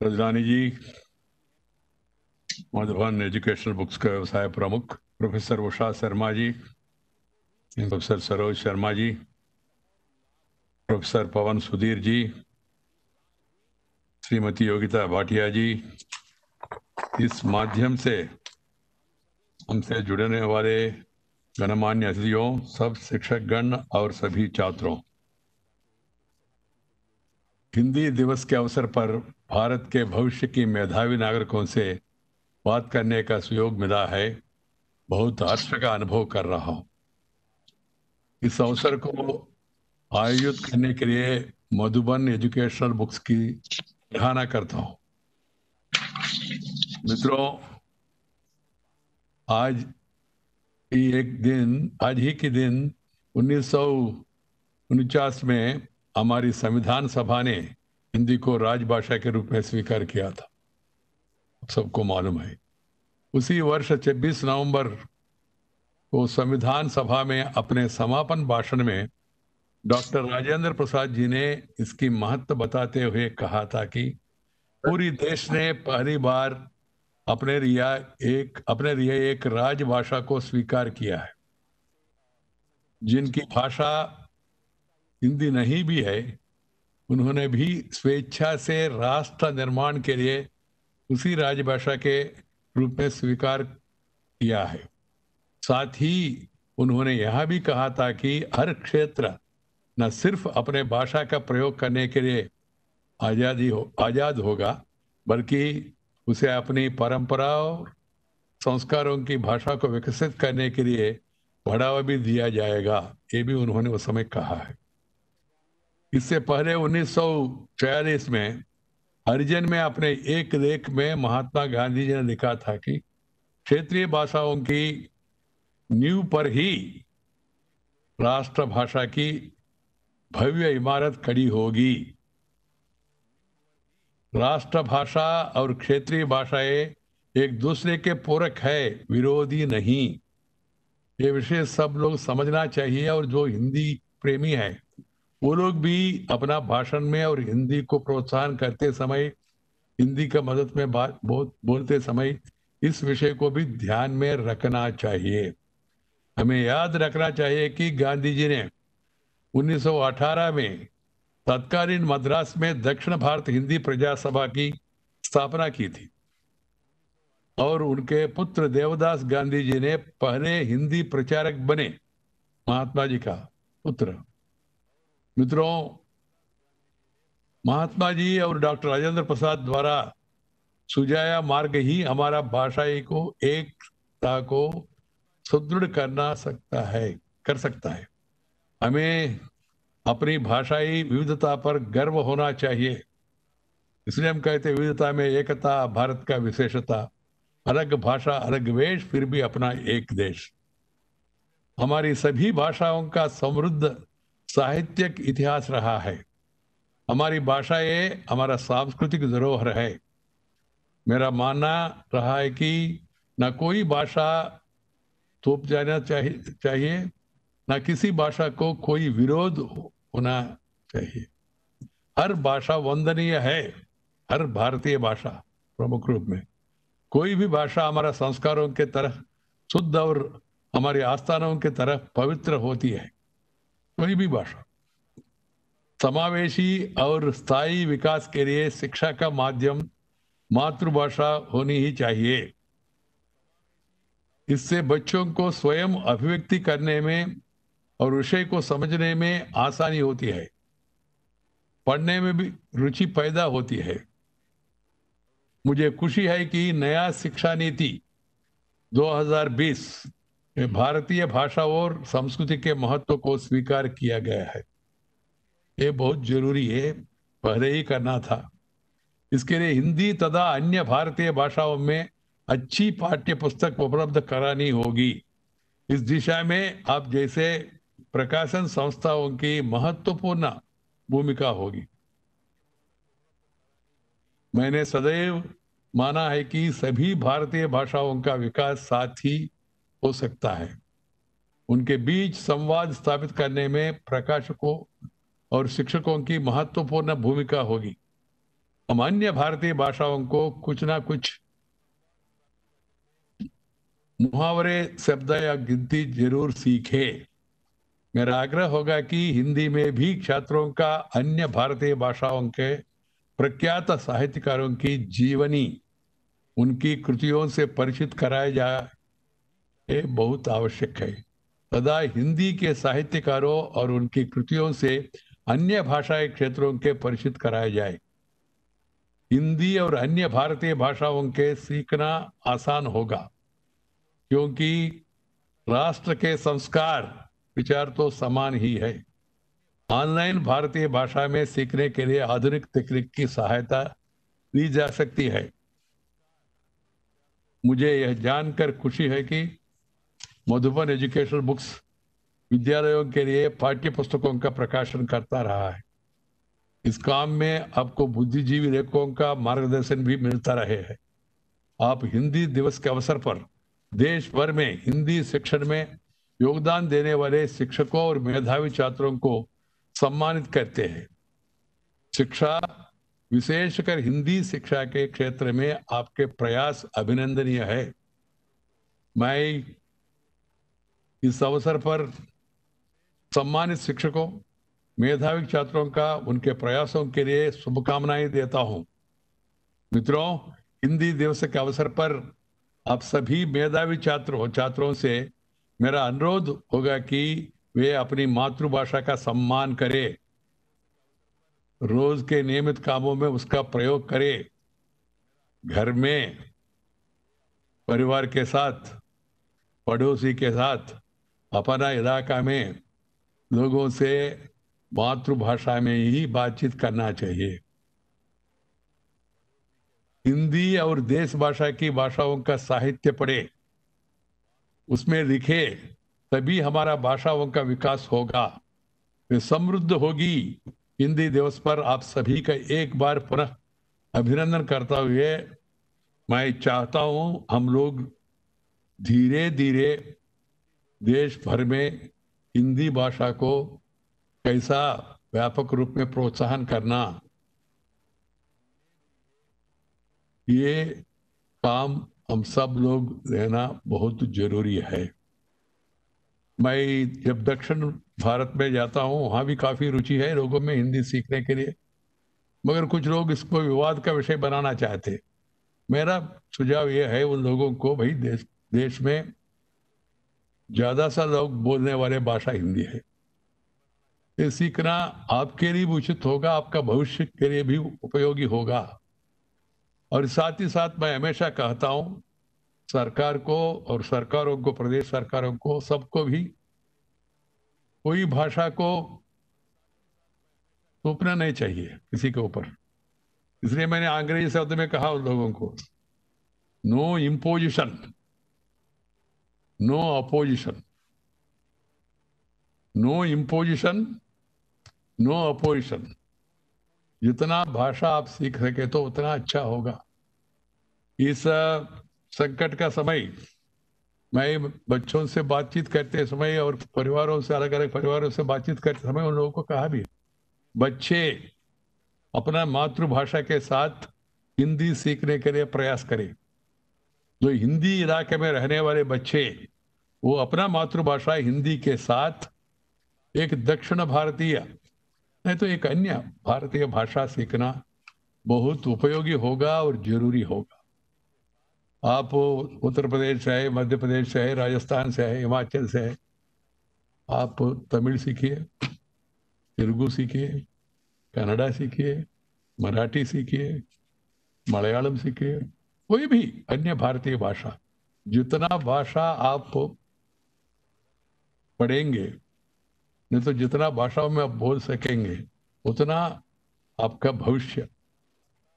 रजरानी जी, Madhuban educational books का व्यवसाय प्रमुख professor Usha Sharma ji, professor Saroj Sharma ji, professor पवन सुधीर जी, श्रीमती योगिता भाटिया जी, इस माध्यम से हमसे जुड़ने वाले गणमान्य अतिथियों, सब शिक्षकगण और सभी छात्रों, हिंदी दिवस के अवसर पर भारत के भविष्य की मेधावी नागरिकों से बात करने का सुयोग मिला है। बहुत हर्ष का अनुभव कर रहा हूँ। इस अवसर को आयोजित करने के लिए मधुबन एजुकेशनल बुक्स की सराहना करता हूँ। मित्रों, आज ही के दिन 1949 में हमारी संविधान सभा ने हिंदी को राजभाषा के रूप में स्वीकार किया था, सबको मालूम है। उसी वर्ष 26 नवंबर को संविधान सभा में अपने समापन भाषण में डॉक्टर राजेंद्र प्रसाद जी ने इसकी महत्व बताते हुए कहा था कि पूरी देश ने पहली बार अपने लिए एक राजभाषा को स्वीकार किया है। जिनकी भाषा हिंदी नहीं भी है, उन्होंने भी स्वेच्छा से राष्ट्र निर्माण के लिए उसी राजभाषा के रूप में स्वीकार किया है। साथ ही उन्होंने यह भी कहा था कि हर क्षेत्र न सिर्फ अपने भाषा का प्रयोग करने के लिए आजाद होगा, बल्कि उसे अपनी परंपरा और संस्कारों की भाषा को विकसित करने के लिए बढ़ावा भी दिया जाएगा। ये भी उन्होंने उस समय कहा है। इससे पहले 1946 में हरिजन में अपने एक लेख में महात्मा गांधी जी ने लिखा था कि क्षेत्रीय भाषाओं की नींव पर ही राष्ट्रभाषा की भव्य इमारत खड़ी होगी। राष्ट्रभाषा और क्षेत्रीय भाषाएं एक दूसरे के पूरक है, विरोधी नहीं। ये विषय सब लोग समझना चाहिए और जो हिंदी प्रेमी है वो लोग भी अपना भाषण में और हिंदी को प्रोत्साहन करते समय, हिंदी का मदद में बोलते समय इस विषय को भी ध्यान में रखना चाहिए। हमें याद रखना चाहिए कि गांधी जी ने 1918 में तत्कालीन मद्रास में दक्षिण भारत हिंदी प्रजा सभा की स्थापना की थी और उनके पुत्र देवदास गांधी जी ने पहले हिंदी प्रचारक बने, महात्मा जी का पुत्र। मित्रों, महात्मा जी और डॉक्टर राजेंद्र प्रसाद द्वारा सुझाया मार्ग ही हमारा भाषाई को एकता को सुदृढ़ कर सकता है। हमें अपनी भाषाई विविधता पर गर्व होना चाहिए। इसलिए हम कहते हैं विविधता में एकता, भारत का विशेषता। अलग भाषा, अलग वेश, फिर भी अपना एक देश। हमारी सभी भाषाओं का समृद्ध साहित्यिक इतिहास रहा है। हमारी भाषाएं हमारा सांस्कृतिक धरोहर है। मेरा मानना रहा है कि न कोई भाषा थोप जाना चाहिए, न किसी भाषा को कोई विरोध होना चाहिए। हर भाषा वंदनीय है, हर भारतीय भाषा प्रमुख रूप में। कोई भी भाषा हमारा संस्कारों के तरह शुद्ध और हमारी आस्थानों के तरह पवित्र होती है। कोई भी भाषा समावेशी और स्थायी विकास के लिए शिक्षा का माध्यम मातृभाषा होनी ही चाहिए। इससे बच्चों को स्वयं अभिव्यक्ति करने में और विषय को समझने में आसानी होती है, पढ़ने में भी रुचि पैदा होती है। मुझे खुशी है कि नया शिक्षा नीति 2020 में भारतीय भाषा और संस्कृति के महत्व को स्वीकार किया गया है। ये बहुत जरूरी है, पहले ही करना था। इसके लिए हिंदी तथा अन्य भारतीय भाषाओं में अच्छी पाठ्य पुस्तक उपलब्ध करानी होगी। इस दिशा में आप जैसे प्रकाशन संस्थाओं की महत्वपूर्ण भूमिका होगी। मैंने सदैव माना है कि सभी भारतीय भाषाओं का विकास साथ ही हो सकता है। उनके बीच संवाद स्थापित करने में प्रकाशकों और शिक्षकों की महत्वपूर्ण भूमिका होगी। हम अन्य भारतीय भाषाओं को कुछ ना कुछ मुहावरे, शब्द या गिनती जरूर सीखे। मेरा आग्रह होगा कि हिंदी में भी छात्रों का अन्य भारतीय भाषाओं के प्रख्यात साहित्यकारों की जीवनी, उनकी कृतियों से परिचित कराया जाए, ये बहुत आवश्यक है। सदा हिंदी के साहित्यकारों और उनकी कृतियों से अन्य भाषाई क्षेत्रों के परिचित कराया जाए। हिंदी और अन्य भारतीय भाषाओं के सीखना आसान होगा, क्योंकि राष्ट्र के संस्कार, विचार तो समान ही है। ऑनलाइन भारतीय भाषा में सीखने के लिए आधुनिक तकनीक की सहायता ली जा सकती है। मुझे यह जानकर खुशी है कि मधुबन एजुकेशनल बुक्स विद्यालयों के लिए पाठ्य पुस्तकों का प्रकाशन करता रहा है। इस काम में आपको बुद्धिजीवी लेखकों का मार्गदर्शन भी मिलता रहे है। आप हिंदी दिवस के अवसर पर देश भर में हिंदी शिक्षण में योगदान देने वाले शिक्षकों और मेधावी छात्रों को सम्मानित करते हैं। शिक्षा, विशेषकर हिंदी शिक्षा के क्षेत्र में आपके प्रयास अभिनंदनीय है। मैं इस अवसर पर सम्मानित शिक्षकों, मेधावी छात्रों का उनके प्रयासों के लिए शुभकामनाएं देता हूं। मित्रों, हिंदी दिवस के अवसर पर आप सभी मेधावी छात्रों से मेरा अनुरोध होगा कि वे अपनी मातृभाषा का सम्मान करें, रोज के नियमित कामों में उसका प्रयोग करें। घर में परिवार के साथ, पड़ोसी के साथ, अपना इलाका में लोगों से मातृभाषा में ही बातचीत करना चाहिए। हिंदी और देश भाषा की भाषाओं का साहित्य पढ़े, उसमें लिखे, तभी हमारा भाषाओं का विकास होगा, वे समृद्ध होगी। हिंदी दिवस पर आप सभी का एक बार पुनः अभिनंदन करता हुए मैं चाहता हूं हम लोग धीरे धीरे देश भर में हिंदी भाषा को कैसा व्यापक रूप में प्रोत्साहन करना, ये काम हम सब लोग लेना बहुत जरूरी है। मैं जब दक्षिण भारत में जाता हूँ, वहाँ भी काफ़ी रुचि है लोगों में हिंदी सीखने के लिए, मगर कुछ लोग इसको विवाद का विषय बनाना चाहते। मेरा सुझाव यह है उन लोगों को, भाई देश में ज़्यादा सा लोग बोलने वाले भाषा हिंदी है। ये सीखना आपके लिए भी उचित होगा, आपका भविष्य के लिए भी उपयोगी होगा। और साथ ही साथ मैं हमेशा कहता हूँ सरकार को और सरकारों को, प्रदेश सरकारों को, सबको भी कोई भाषा को थोपना नहीं चाहिए किसी के ऊपर। इसलिए मैंने अंग्रेजी शब्द में कहा उन लोगों को, no imposition, no opposition, no imposition, no opposition. जितना भाषा आप सीख सके तो उतना अच्छा होगा। इस संकट का समय मैं बच्चों से बातचीत करते समय और परिवारों से, अलग अलग परिवारों से बातचीत करते समय उन लोगों को कहा भी, बच्चे अपना मातृभाषा के साथ हिंदी सीखने के लिए प्रयास करें। जो हिंदी इलाके में रहने वाले बच्चे, वो अपना मातृभाषा हिंदी के साथ एक दक्षिण भारतीय नहीं तो एक अन्य भारतीय भाषा सीखना बहुत उपयोगी होगा और जरूरी होगा। आप उत्तर प्रदेश से है, मध्य प्रदेश से है, राजस्थान से है, हिमाचल से है, आप तमिल सीखिए, तेलुगु सीखिए, कन्नड़ा सीखिए, मराठी सीखिए, मलयालम सीखिए, कोई भी अन्य भारतीय भाषा। जितना भाषा आप पढ़ेंगे, नहीं तो जितना भाषाओं में आप बोल सकेंगे, उतना आपका भविष्य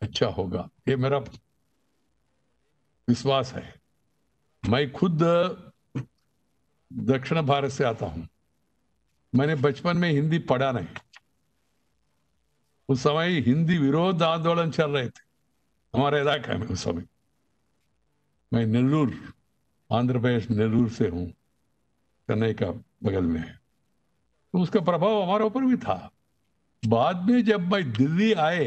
अच्छा होगा, ये मेरा विश्वास है। मैं खुद दक्षिण भारत से आता हूं। मैंने बचपन में हिंदी पढ़ा नहीं। उस समय हिंदी विरोध आंदोलन चल रहे थे हमारे इलाके में। उस समय मैं नेल्लूर, आंध्र प्रदेश नेल्लूर से हूं, चेन्नई का बगल में है, तो उसका प्रभाव हमारे ऊपर भी था। बाद में जब मैं दिल्ली आए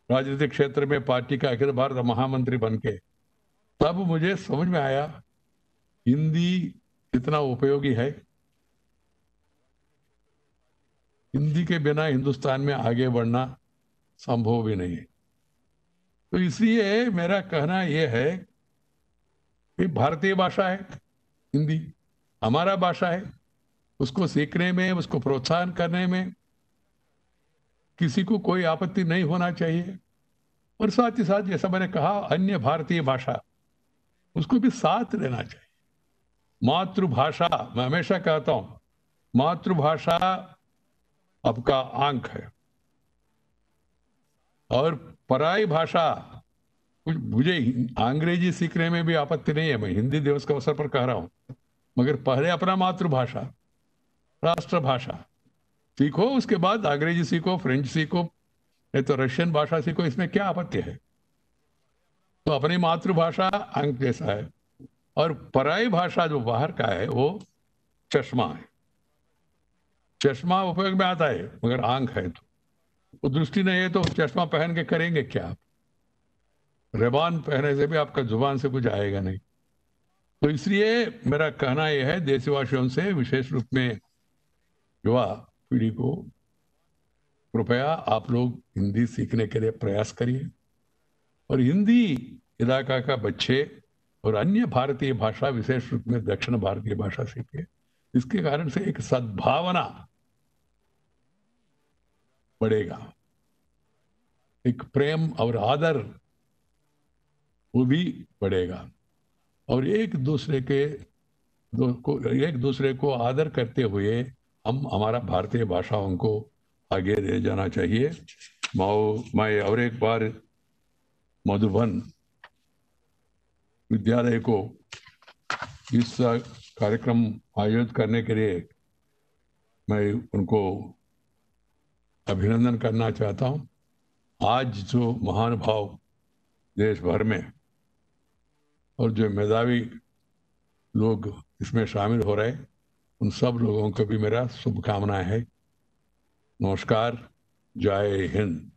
राजनीतिक क्षेत्र में पार्टी का अखिल भारत महामंत्री बन के, तब मुझे समझ में आया हिंदी कितना उपयोगी है। हिंदी के बिना हिंदुस्तान में आगे बढ़ना संभव भी नहीं है। तो इसलिए मेरा कहना यह है कि भारतीय भाषा है हिंदी, हमारा भाषा है, उसको सीखने में, उसको प्रोत्साहन करने में किसी को कोई आपत्ति नहीं होना चाहिए। और साथ ही साथ जैसा मैंने कहा, अन्य भारतीय भाषा उसको भी साथ लेना चाहिए। मातृभाषा, मैं हमेशा कहता हूं, मातृभाषा आपका आंख है, और पराई भाषा, मुझे अंग्रेजी सीखने में भी आपत्ति नहीं है, मैं हिंदी दिवस के अवसर पर कह रहा हूं, मगर पहले अपना मातृभाषा, राष्ट्रभाषा सीखो, उसके बाद अंग्रेजी सीखो, फ्रेंच सीखो, नहीं तो रशियन भाषा सीखो, इसमें क्या आपत्ति है। तो अपनी मातृभाषा अंक जैसा है, और पराई भाषा जो बाहर का है वो चश्मा है। चश्मा उपयोग में आता है मगर आंख है तो दृष्टि नहीं है, तो चश्मा पहन के करेंगे क्या आप? रेबान पहने से भी आपका जुबान से कुछ आएगा नहीं। तो इसलिए मेरा कहना यह है देशवासियों से, विशेष रूप में युवा पीढ़ी को, कृपया आप लोग हिंदी सीखने के लिए प्रयास करिए, और हिंदी इलाका का बच्चे और अन्य भारतीय भाषा, विशेष रूप में दक्षिण भारतीय भाषा सीखे। इसके कारण से एक सद्भावना बढ़ेगा, एक प्रेम और आदर वो भी बढ़ेगा, और एक दूसरे को आदर करते हुए हम हमारा भारतीय भाषाओं को आगे ले जाना चाहिए। मैं और एक बार मधुबन विद्यालय को इस कार्यक्रम आयोजित करने के लिए मैं उनको अभिनंदन करना चाहता हूं। आज जो महानुभाव देश भर में और जो मेधावी लोग इसमें शामिल हो रहे, उन सब लोगों को भी मेरा शुभकामनाएं है। नमस्कार, जय हिंद।